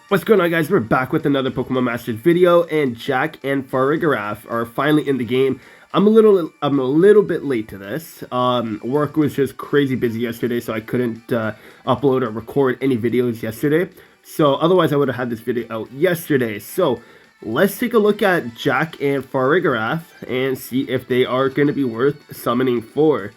What's going on, guys? We're back with another Pokemon Masters video, and Jacq and Farigaraf are finally in the game. I'm a little bit late to this. Work was just crazy busy yesterday, so I couldn't upload or record any videos yesterday. So otherwise, I would have had this video out yesterday. So let's take a look at Jacq and Farigaraf and see if they are going to be worth summoning for.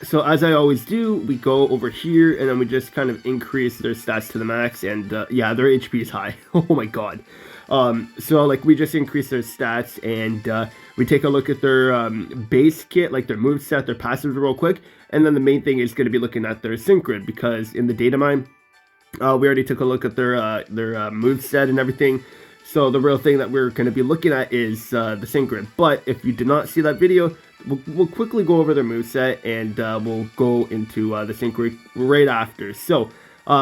So as I always do, we go over here and then we just kind of increase their stats to the max, and yeah, their HP is high. Oh my god. So like we just increase their stats, and we take a look at their base kit, like their moveset, their passives real quick, and then the main thing is going to be looking at their sync grid, because in the data mine, we already took a look at their moveset and everything. So the real thing that we're going to be looking at is the sync grid. But if you did not see that video, we'll quickly go over their moveset, and we'll go into the sync grid right after. So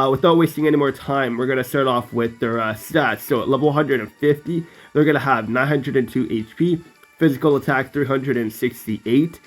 without wasting any more time, we're going to start off with their stats. So at level 150, they're going to have 902 HP, physical attack 368,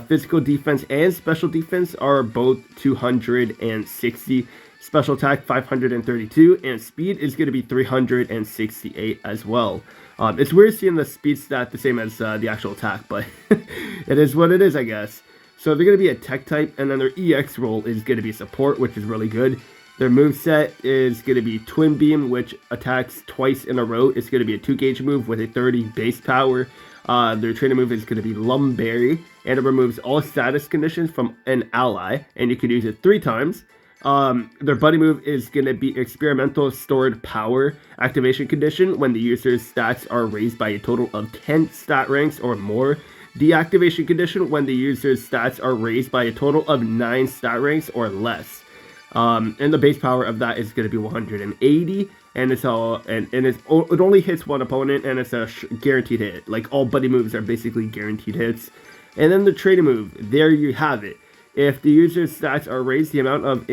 physical defense and special defense are both 260. Special attack 532, and speed is going to be 368 as well. It's weird seeing the speed stat the same as the actual attack, but it is what it is, I guess. So they're going to be a tech type, and then their EX roll is going to be support, which is really good. Their moveset is going to be Twin Beam, which attacks twice in a row. It's going to be a 2-gauge move with a 30 base power. Their trainer move is going to be Lumberry, and it removes all status conditions from an ally, and you can use it 3 times. Their buddy move is going to be experimental stored power activation condition when the user's stats are raised by a total of 10 stat ranks or more. Deactivation condition when the user's stats are raised by a total of 9 stat ranks or less. And the base power of that is going to be 180, and it only hits one opponent, and it's a guaranteed hit. Like, all buddy moves are basically guaranteed hits. And then the trainer move, there you have it. If the user's stats are raised, the amount of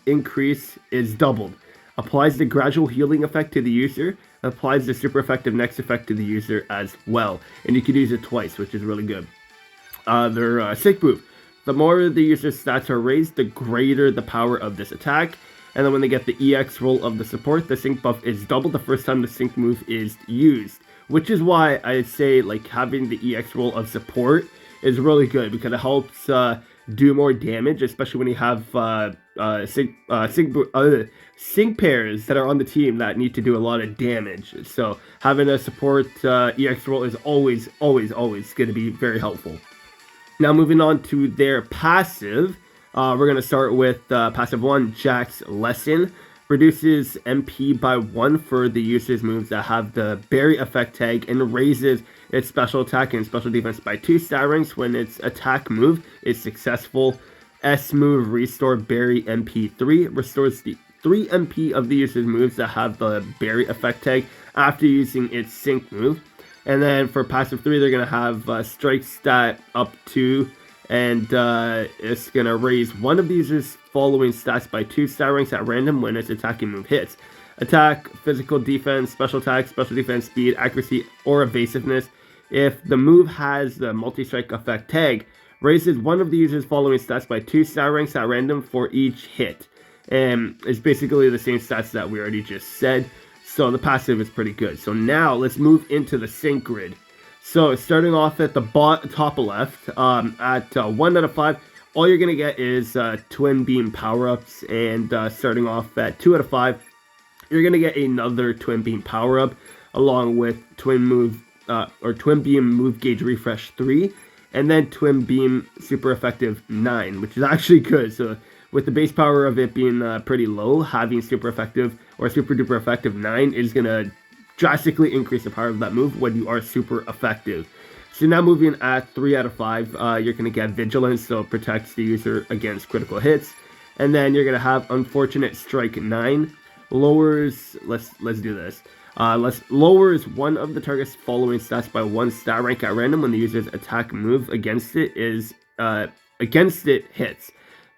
increase is doubled. Applies the gradual healing effect to the user. Applies the super effective next effect to the user as well. And you can use it twice, which is really good. Their sync move. The more the user's stats are raised, the greater the power of this attack. And then when they get the EX roll of the support, the sync buff is doubled the first time the sync move is used. Which is why I say, like, having the EX roll of support is really good, because it helps do more damage, especially when you have sync pairs that are on the team that need to do a lot of damage. So having a support EX roll is always going to be very helpful. Now moving on to their passive, we're going to start with passive 1, Jack's Lesson. Reduces MP by 1 for the user's moves that have the berry effect tag, and raises its special attack and special defense by 2 stat ranks when its attack move is successful. S move restore berry MP 3 restores the 3 MP of the user's moves that have the berry effect tag after using its sync move. And then for passive 3, they're going to have strike stat up 2, and it's going to raise one of the user's following stats by 2 stat ranks at random when its attacking move hits. Attack, physical defense, special attack, special defense, speed, accuracy, or evasiveness. If the move has the multi-strike effect tag, raises one of the user's following stats by 2 stat ranks at random for each hit. And it's basically the same stats that we already just said. So the passive is pretty good. So now let's move into the sync grid. So starting off at the top left, at 1 out of 5, all you're going to get is Twin Beam power-ups, and starting off at 2 out of 5, you're going to get another Twin Beam power-up, along with Twin Beam Move Gauge Refresh 3, and then Twin Beam Super Effective 9, which is actually good. So with the base power of it being pretty low, having Super Effective or Super Duper Effective 9 is going to drastically increase the power of that move when you are super effective. So now moving at 3 out of 5, you're going to get Vigilance, so it protects the user against critical hits. And then you're going to have Unfortunate Strike 9, lowers, let's do this. Lowers one of the target's following stats by 1 stat rank at random when the user's attack move against it hits.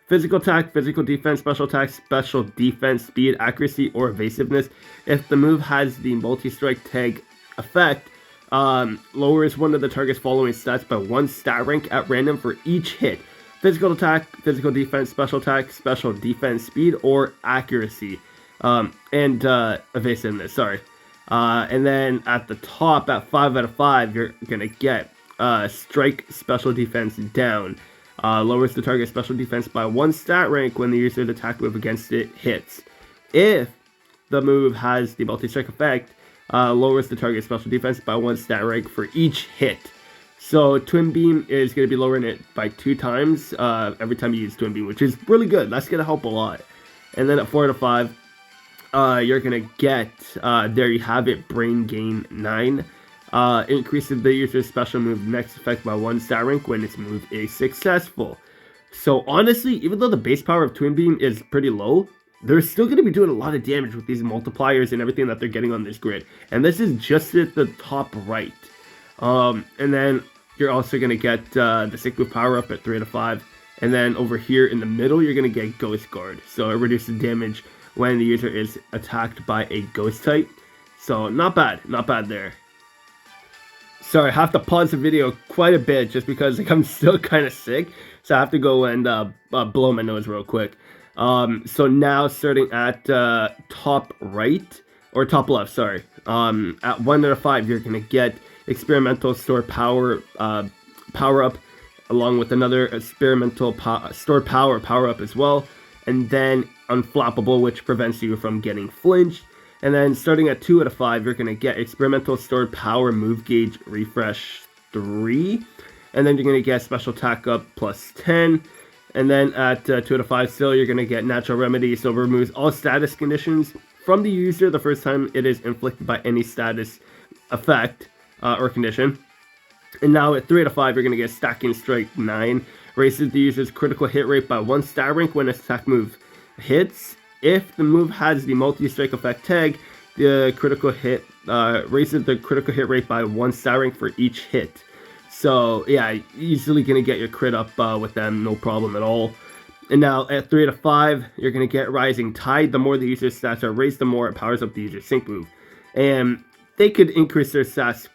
Physical attack, physical defense, special attack, special defense, speed, accuracy, or evasiveness. If the move has the multi-strike tag effect, lowers one of the target's following stats by 1 stat rank at random for each hit. physical attack, physical defense, special attack, special defense, speed, or accuracy, and evasiveness. Sorry. And then at the top, at 5 out of 5, you're gonna get strike, special defense down. Lowers the target special defense by 1 stat rank when the user's attack move against it hits. If the move has the multi-strike effect, lowers the target special defense by 1 stat rank for each hit. So Twin Beam is going to be lowering it by 2 times every time you use Twin Beam, which is really good. That's going to help a lot. And then at 4 out of 5, you're going to get, there you have it, Brain Gain 9. Increases the user's special move next effect by 1 stat rank when its move is successful. So honestly, even though the base power of Twin Beam is pretty low, they're still going to be doing a lot of damage with these multipliers and everything that they're getting on this grid. And this is just at the top right. And then you're also going to get the Sync Move power up at 3 out of 5. And then over here in the middle, you're going to get Ghost Guard. So it reduces damage when the user is attacked by a ghost type. So not bad there. Sorry, I have to pause the video quite a bit just because I'm still kind of sick. So I have to go and blow my nose real quick. So now starting at top right, or top left, sorry. At 1 out of 5, you're going to get Experimental Store Power up, along with another Experimental Store Power up as well. And then Unflappable, which prevents you from getting flinched. And then starting at 2 out of 5, you're going to get Experimental Stored Power Move Gauge Refresh 3. And then you're going to get Special Attack Up plus 10. And then at 2 out of 5 still, you're going to get Natural Remedy. So it removes all status conditions from the user the first time it is inflicted by any status effect or condition. And now at 3 out of 5, you're going to get Stacking Strike 9. Raises the user's critical hit rate by 1 stat rank when an attack move hits. If the move has the multi-strike effect tag, the critical hit raises the critical hit rate by 1 star rank for each hit. So yeah, easily gonna get your crit up with them, no problem at all. And now at 3 out of 5, you're gonna get Rising Tide. The more the user's stats are raised, the more it powers up the user's sync move. And they could increase their stats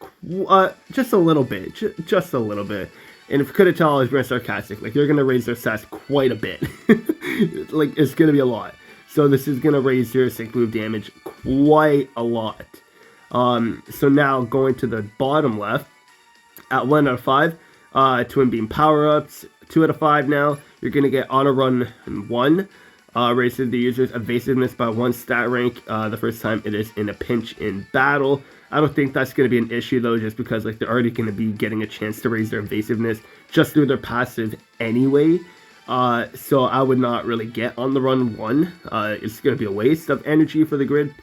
just a little bit, just a little bit. And if you couldn't tell, I was being sarcastic. Like, they're gonna raise their stats quite a bit. Like, it's gonna be a lot. So this is going to raise your sync move damage quite a lot. So now going to the bottom left, at 1 out of 5, Twin Beam power-ups. 2 out of 5 now, you're going to get Auto Run 1. Raises the user's evasiveness by 1 stat rank the first time it is in a pinch in battle. I don't think that's going to be an issue though, just because like they're already going to be getting a chance to raise their evasiveness just through their passive anyway. So I would not really get on the run 1. It's going to be a waste of energy for the grid.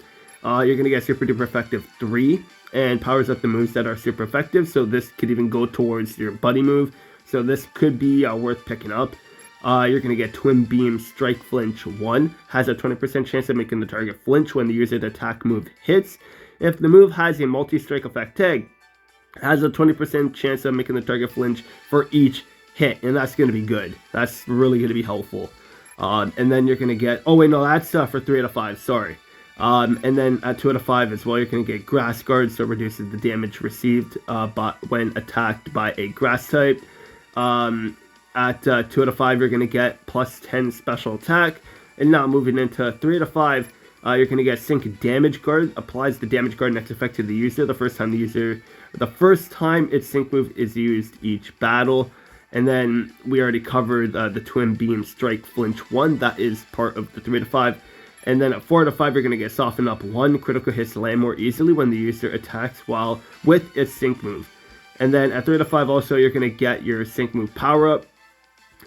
You're going to get Super Duper Effective 3 and powers up the moves that are super effective. So this could even go towards your buddy move. So this could be worth picking up. You're going to get Twin Beam Strike Flinch 1. Has a 20% chance of making the target flinch when the user's attack move hits. If the move has a multi-strike effect tag, has a 20% chance of making the target flinch for each hit, and that's going to be good. That's really going to be helpful. And then you're going to get, oh wait, no, that's for 3 out of 5, sorry. And then at 2 out of 5 as well, you're going to get Grass Guard, so it reduces the damage received when attacked by a grass type. At 2 out of 5, you're going to get plus 10 special attack. And now moving into 3 out of 5, you're going to get Sync Damage Guard. Applies the damage guard next effect to the user the first time its sync move is used each battle. And then we already covered the Twin Beam Strike Flinch 1. That is part of the 3 out of 5. And then at 4 out of 5, you're going to get Soften Up 1. Critical hits land more easily when the user attacks while with its sync move. And then at 3 out of 5 also, you're going to get your sync move power up.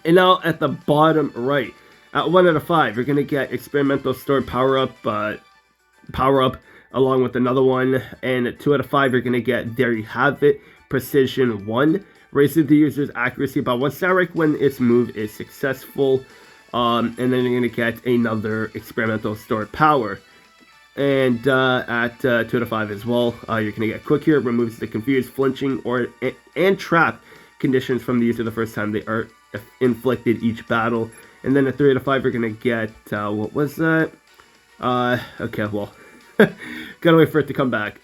And now at the bottom right, at 1 out of 5, you're going to get Experimental Stored Power up along with another one. And at 2 out of 5, you're going to get There You Have It, Precision 1. Raises the user's accuracy by 1 star rank when its move is successful. And then you're going to get another Experimental Stored Power. And at 2 out of 5 as well, you're going to get Quick Here. Removes the confused, flinching, and trap conditions from the user the first time they are inflicted each battle. And then at 3 out of 5, you're going to get, what was that? Okay, well, gotta wait for it to come back.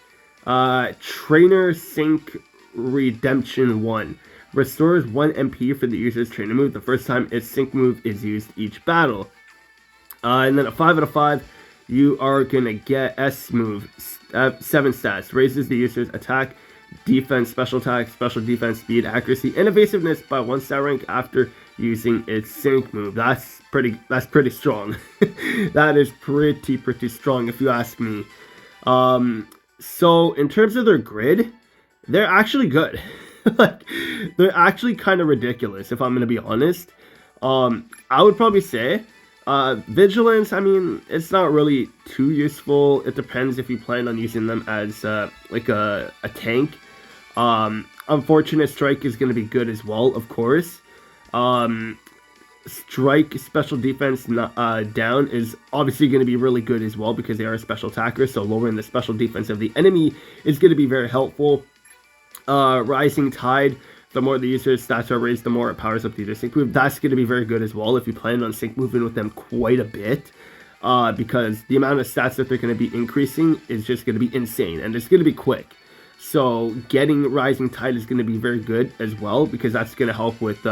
Trainer Sync Redemption 1. Restores 1 MP for the user's trainer move the first time its sync move is used each battle. And then a 5 out of 5, you are going to get S move, 7 stats. Raises the user's attack, defense, special attack, special defense, speed, accuracy, and evasiveness by 1 star rank after using its sync move. That's pretty strong. That is pretty strong if you ask me. So in terms of their grid, they're actually good. Like, they're actually kind of ridiculous if I'm going to be honest. I would probably say vigilance, I mean, it's not really too useful. It depends if you plan on using them as like a tank. Unfortunate strike is going to be good as well, of course. Strike special defense down is obviously going to be really good as well because they are a special attacker, so lowering the special defense of the enemy is going to be very helpful. Rising Tide, the more the user's stats are raised, the more it powers up the user's sync move. That's going to be very good as well if you plan on sync moving with them quite a bit, because the amount of stats that they're going to be increasing is just going to be insane, and it's going to be quick. So getting Rising Tide is going to be very good as well because that's going to help with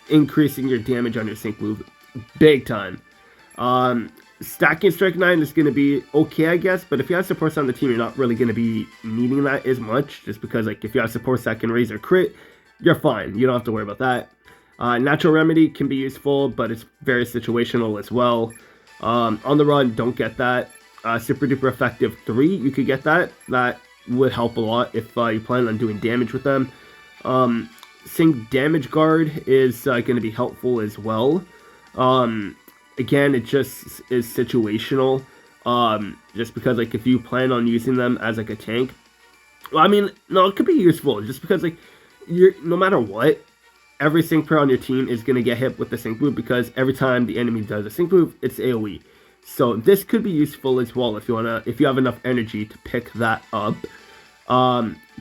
increasing your damage on your sync move big time. Stacking Strike 9 is going to be okay, I guess, but if you have supports on the team, you're not really going to be needing that as much, just because like if you have supports that can raise their crit, you're fine. You don't have to worry about that. Natural Remedy can be useful, but it's very situational as well. On the run, don't get that. Super Duper Effective 3, you could get that. That would help a lot if you plan on doing damage with them. Sync Damage Guard is going to be helpful as well. Again, it just is situational, just because, like, if you plan on using them as, like, a tank, well, I mean, no, it could be useful, just because, like, no matter what, every sync pair on your team is going to get hit with the sync move, because every time the enemy does a sync move, it's AoE. So this could be useful as well if you have enough energy to pick that up.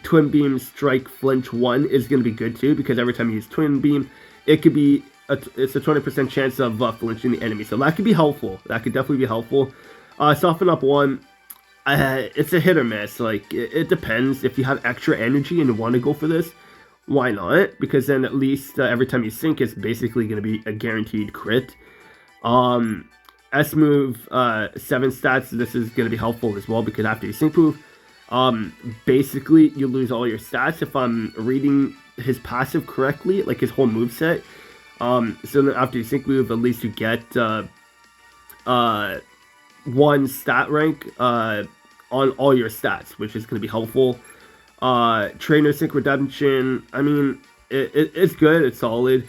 Twin Beam Strike Flinch 1 is going to be good too, because every time you use Twin Beam, it could be it's a 20% chance of flinching the enemy, so that could be helpful. That could definitely be helpful. Soften Up 1, it's a hit or miss. Like, it depends. If you have extra energy and want to go for this, why not? Because then at least every time you sync, it's basically going to be a guaranteed crit. S move 7 stats. This is going to be helpful as well, because after you sync move, basically you lose all your stats. If I'm reading his passive correctly, like his whole moveset. So then after you sync move, at least you get 1 stat rank on all your stats, which is going to be helpful. Trainer Sync Redemption, I mean, it's good, it's solid.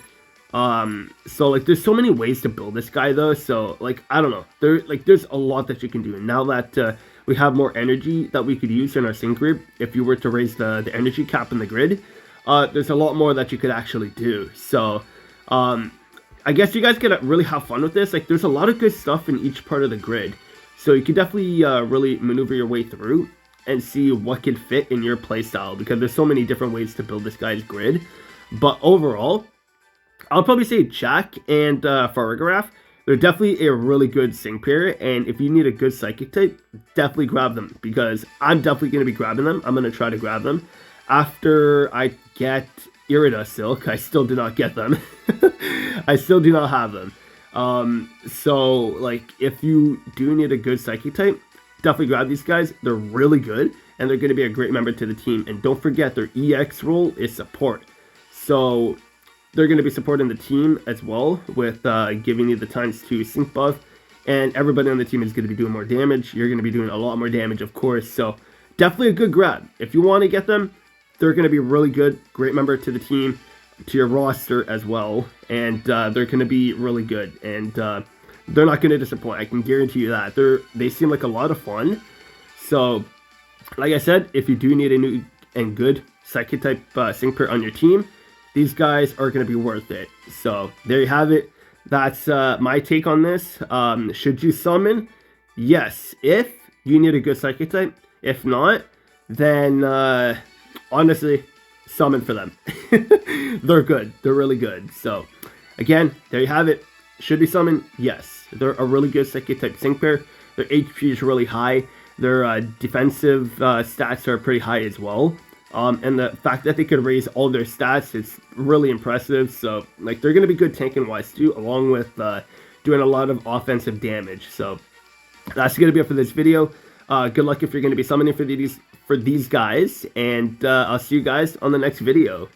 So like there's so many ways to build this guy though, so like I don't know, there's a lot that you can do. And now that we have more energy that we could use in our sync grid, if you were to raise the energy cap in the grid, there's a lot more that you could actually do. So I guess you guys could really have fun with this. Like, there's a lot of good stuff in each part of the grid, so you can definitely really maneuver your way through and see what can fit in your playstyle, because there's so many different ways to build this guy's grid. But overall, I'll probably say Jacq and Farigaraf, they're definitely a really good sync pair, and if you need a good psychic type, definitely grab them, because I'm definitely going to be grabbing them. I'm going to try to grab them after I get Irida Silk. I still do not get them. I still do not have them. So, like, if you do need a good psychic type, definitely grab these guys. They're really good, and they're going to be a great member to the team. And don't forget, their EX role is support. So, they're going to be supporting the team as well, with giving you the ×2 sync buff. And everybody on the team is going to be doing more damage. You're going to be doing a lot more damage, of course. So, definitely a good grab. If you want to get them, they're going to be really good, great member to the team, to your roster as well, and they're going to be really good, and they're not going to disappoint. I can guarantee you that. They seem like a lot of fun. So, like I said, if you do need a new and good psychic type sync pair on your team, these guys are going to be worth it. So, there you have it. That's my take on this. Should you summon? Yes, if you need a good psychic type. If not, then honestly, summon for them. They're good. They're really good. So, again, there you have it. Should be summoned? Yes. They're a really good psychic type sync pair. Their HP is really high. Their defensive stats are pretty high as well. And the fact that they could raise all their stats is really impressive. So, like, they're going to be good tanking wise too, along with doing a lot of offensive damage. So, that's going to be it for this video. Good luck if you're going to be summoning for these guys, and I'll see you guys on the next video.